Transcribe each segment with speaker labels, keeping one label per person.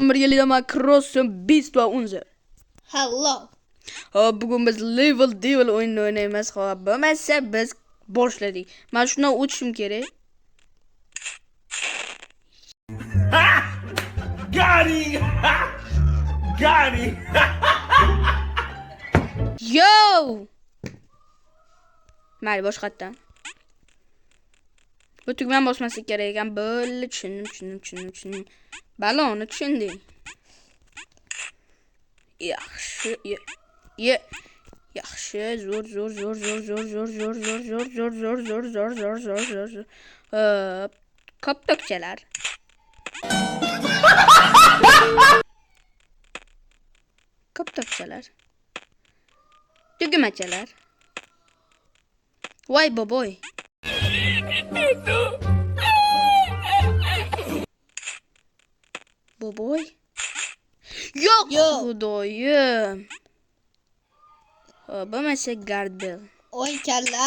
Speaker 1: Birgalikda Crossum Beast va Unzi.
Speaker 2: Hello.
Speaker 1: Hop, bugun biz level devil o'yinini o'ynaymiz. Hop, bo'lmasa biz boshladik. Men shundan o'tishim kerak.
Speaker 3: Gani! Gani!
Speaker 1: Yo! Mayli, boshqatdan. Bu tugman bosmaslik kerak ekan. Bo'ldi, tushundim. Balonni tushundik. Yaxshi. Yaxshi, zo'r. Hop, koptokchalar. Koptokchalar. Tugmachalar. Voy boboy. Boboy. Yo'q, xudoyim. Hop, bo'lmasa Gardbell.
Speaker 2: Oy kalla.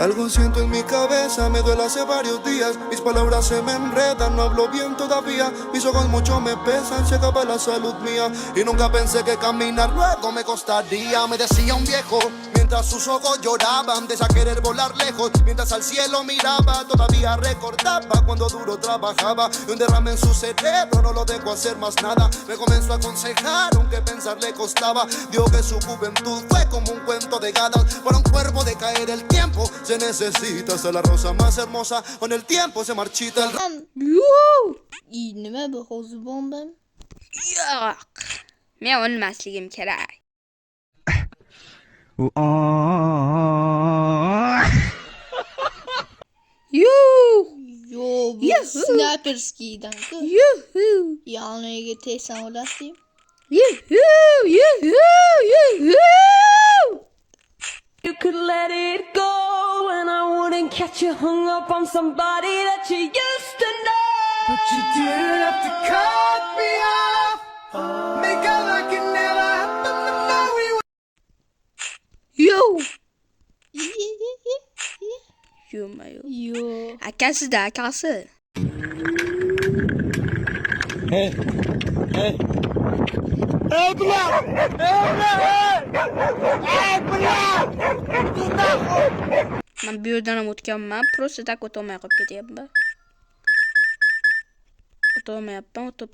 Speaker 4: Algo siento en mi cabeza, me duele hace varios días. Mis palabras se me enredan, no hablo bien todavía. Mis ojos mucho me pesan, se acaba la salud mía. Y nunca pensé que caminar luego me costaría. Me decía un viejo, mientras sus ojos lloraban, de querer volar lejos. Mientras al cielo miraba, todavía recordaba cuando duro trabajaba. Y un derrame en su cerebro no lo dejó hacer más nada. Me comenzó a aconsejar, aunque pensar le costaba. Dijo que su juventud fue como un cuento de hadas. Para un cuervo de caer el tiempo se necesita. Hasta la rosa más hermosa, con el tiempo se marchita.
Speaker 2: Nima bu hozir bombam?
Speaker 1: Yo'q. Men o'lmasligim kerak.
Speaker 2: Yo, bu sniperskidan ku. Yoniga tegsam o'lasiz.
Speaker 5: You could let it go and I wouldn't catch you hung up on somebody that you used to know.
Speaker 4: But you didn't have to cut me off. Make out like it never happened to know we were.
Speaker 1: Yo.
Speaker 2: Yo.
Speaker 1: Akasi. Men bu yerdan ham o'tganman, просто tak o'tolmay qolib ketyapman.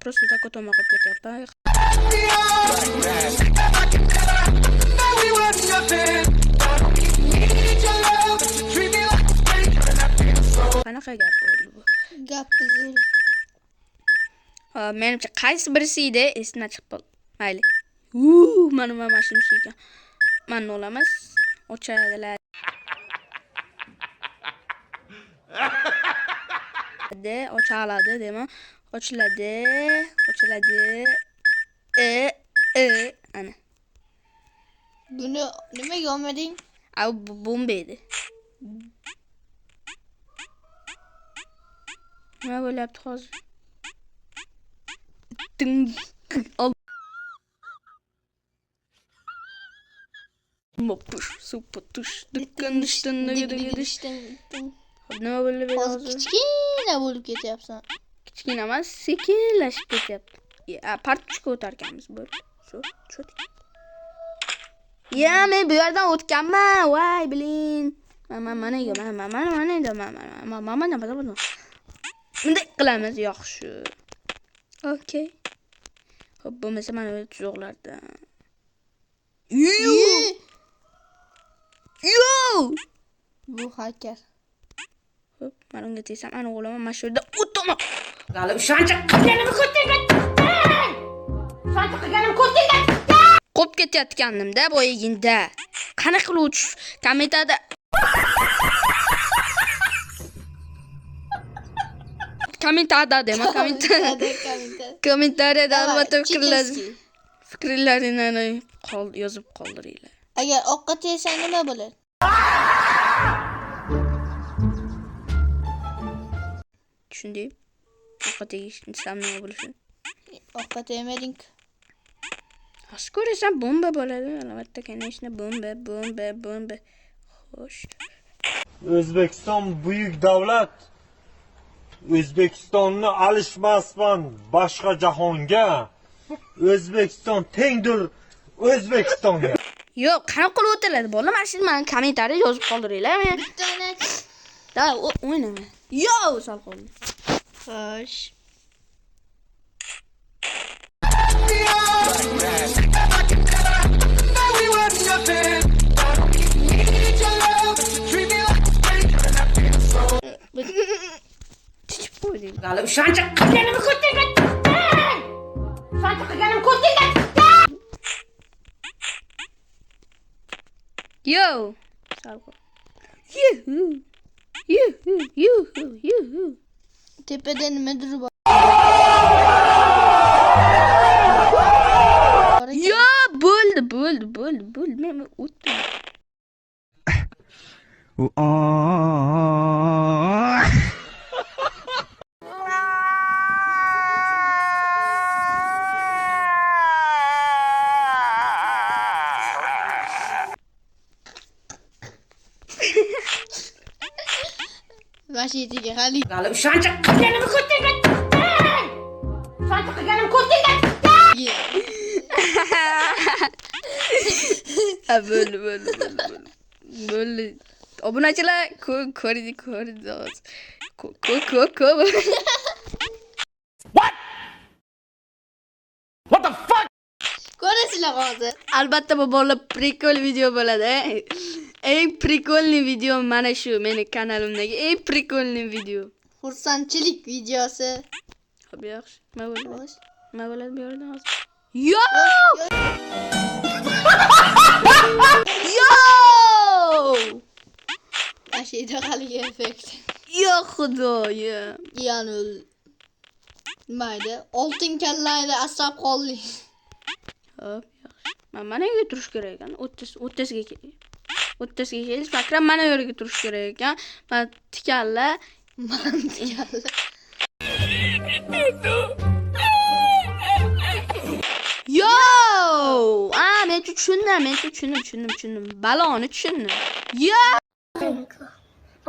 Speaker 1: Просто tak o'tolmay qolib ketyapman. Qanaqa gap bo'ldi bu?
Speaker 2: Gap bizil.
Speaker 1: Menimcha qaysi birisi edi, esimdan chiqib qoldi. Mayli. Mana mashinam shu ekan. Mana olamiz. Ochadilar. Ochiladi, deyman. Ochiladi. Ana.
Speaker 2: Buni nimaga olmading?
Speaker 1: Bu bomba edi. Nima bo'lyapti hozir? Al. Mopush, super tush, dikkanishdan
Speaker 2: Digirishdan.
Speaker 1: nima bo'ldi
Speaker 2: Hozir
Speaker 1: hozir?
Speaker 2: kichkina bo'lib ketyapsan.
Speaker 1: Kichkina emas, sekinlashib ketyapti. Partuchka o'tarkanmiz bo'ldi. Cho'tik. Men bu yerdan o'tganman. Voy, bilin. Mana bunday qilamiz, yaxshi. Okay. Hop, bo'lmasa mana bu tuzoqlardan. Yo!
Speaker 2: Bu hacker.
Speaker 1: Hop, mana unga tegsam, ana o'laman, mana shu yerda o'taman.
Speaker 5: Hali o'shancha qilganimni ko'rtinglar.
Speaker 1: Qop ketayotganimda boyaginda. Qanaqa qilib o'tish? Kommentariyada kommentariyada albatta fikrlaringni yozib qoldiringlar.
Speaker 2: Agar oqqa tegsang nima bo'ladi?
Speaker 1: Tushundim. Oqqa tegishni nima bo'lishi?
Speaker 2: Oqqa tegmading.
Speaker 1: Yaxshi ko'rasan, bomba bo'ladi. Albatta, конечно, bomba. Xo'sh.
Speaker 6: O'zbekiston buyuk davlat. O'zbekistonni alishmasman boshqa jahonga. O'zbekiston tengdir O'zbekistonga.
Speaker 1: Yo'q, qanaqa qilib o'tiladi? Bola, mana shu meni kommentariy yozib qoldiringlar. Men
Speaker 2: Bitta o'ynaychi.
Speaker 1: da o'ynama. Yo'q, sal qoldi.
Speaker 2: Xo'sh.
Speaker 1: Tichib qo'yding.
Speaker 5: Hali o'shancha qilganimni ko'rdingmi? O'shancha qilganimni ko'rdingmi?
Speaker 1: Yo, sal qol. Yuhu.
Speaker 2: Tepada nimadir bor.
Speaker 1: Yo, bo'ldi. Men o'tdim.
Speaker 2: Mashinaga hali.
Speaker 5: Hali o'shancha qilganimni ko'rdingmi? O'shancha qilganimni ko'rdingmi?
Speaker 1: Ha, bo'ldi. Obunachilar ko'rdi. Ko'p.
Speaker 3: What the fuck?
Speaker 2: Ko'rasizlar hozir.
Speaker 1: Albatta bu bola prikol video bo'ladi. Eng prikolniy video mana shu meni kanalimdagi eng prikolniy video.
Speaker 2: Xursandchilik videosi.
Speaker 1: Xo'p, yaxshi. Nima bo'ldi?
Speaker 2: Xo'sh.
Speaker 1: Nima bo'ladi bu yerda hozir? Yo!
Speaker 2: Mashina hali effekt.
Speaker 1: Yo xudoyim.
Speaker 2: Yani mayda oltin kallayni asrab qoldik.
Speaker 1: Hop, yaxshi. Mana yerga turish kerak ekan. 30 ga kerak. 30 ga kelish fakram mana yerga turish kerak ekan. Men tikalla. Yo! Men tushundim. Baloni tushundim. Yo!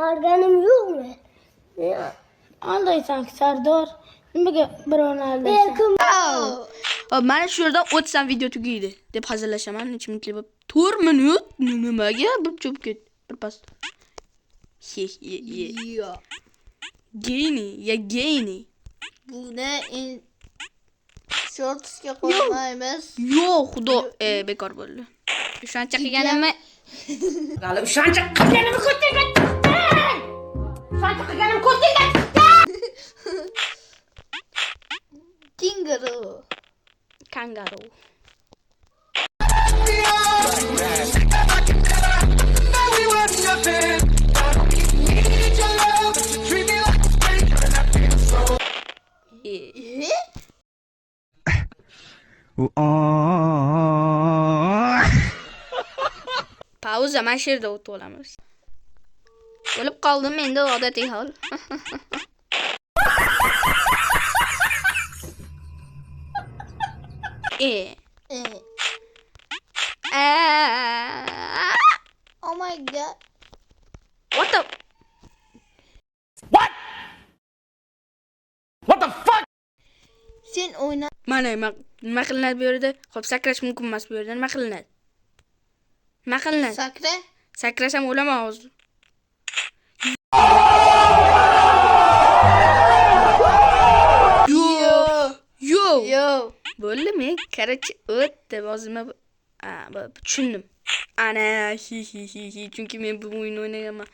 Speaker 7: Olganim yo'qmi? Aldaysan Sardor. Nimaga birovni aldaysan?
Speaker 1: Hop, mana shu yerda 30 video tugaydi deb hazillashaman. Necha minutli bo'lib? 4 minut nimaga bir cho'p ketdi. Bir pas.
Speaker 2: Yo.
Speaker 1: Geni.
Speaker 2: Buni shortsga qo'ymaymiz.
Speaker 1: Yo'q, xudo, bekor bo'ldi. O'shancha qilganimni
Speaker 5: Hali o'shancha qilganimni ko'rdingmi? O'shancha qilganimni ko'rdingmi?
Speaker 1: Kangaroo. Pauza, mana shu yerda o'tib olamiz. O'lib qoldim endi odatiy hol.
Speaker 2: Oh my god.
Speaker 1: What the?
Speaker 3: What the fuck?
Speaker 2: Sen o'yna.
Speaker 1: Mana nima qilinadi bu yerda? Xo'p, sakrash mumkin emas bu yerda. Nima qilinadi?
Speaker 2: Sakra.
Speaker 1: Sakrasam o'laman hozir. Yo. Bo'ldi, men karachi o'tdi, bozima. Tushundim. Ana, chunki men bu o'yinni o'ynaganman.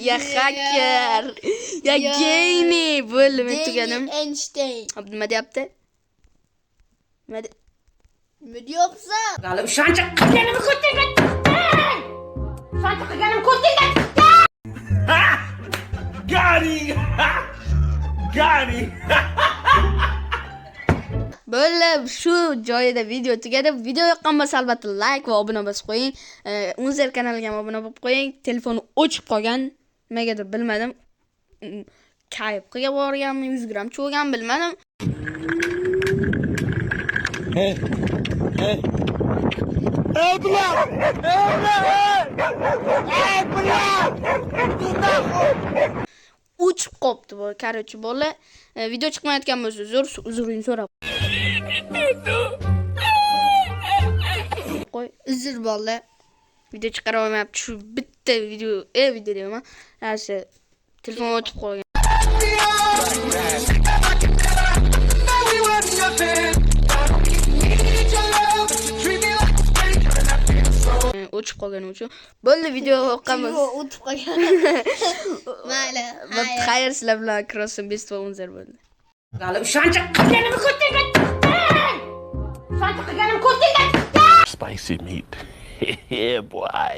Speaker 1: Ya hacker. Ya geni. Bo'ldi, men tugadim.
Speaker 2: Einstein.
Speaker 1: Hop, nima deyapti?
Speaker 2: Nima deyapsan?
Speaker 5: Hali o'shancha qilganimni ko'rdingmi? O'shancha qilganimni ko'rdingmi?
Speaker 3: Got him.
Speaker 1: Bo'ldi, shu joyida video tugadi. Video yoqqan bo'lsa albatta like va obuna bosib qo'ying. Unzer kanaliga ham obuna bo'lib qo'ying. Telefoni o'chib qolgan, nimagadir bilmadim. Kayib qilib borganmi, 100 gram cho'gan bilmadim. Uchib qopti bu. Короче, bola video chiqmayotgan bo'lsa, uzurini so'rab qo'y. Uzr bola. Video chiqara olmayapti. Shu bitta video deyman. Yaxshi. Telefon o'tib qolgan. O'chib qolgani uchun bo'ldi video o'qamiz.
Speaker 2: O'tib qolgan. Mayli.
Speaker 1: Xayr, sizlar bilan Crossing Best va Unzer bo'ldi.
Speaker 3: Spicy meat. Yeah, boy.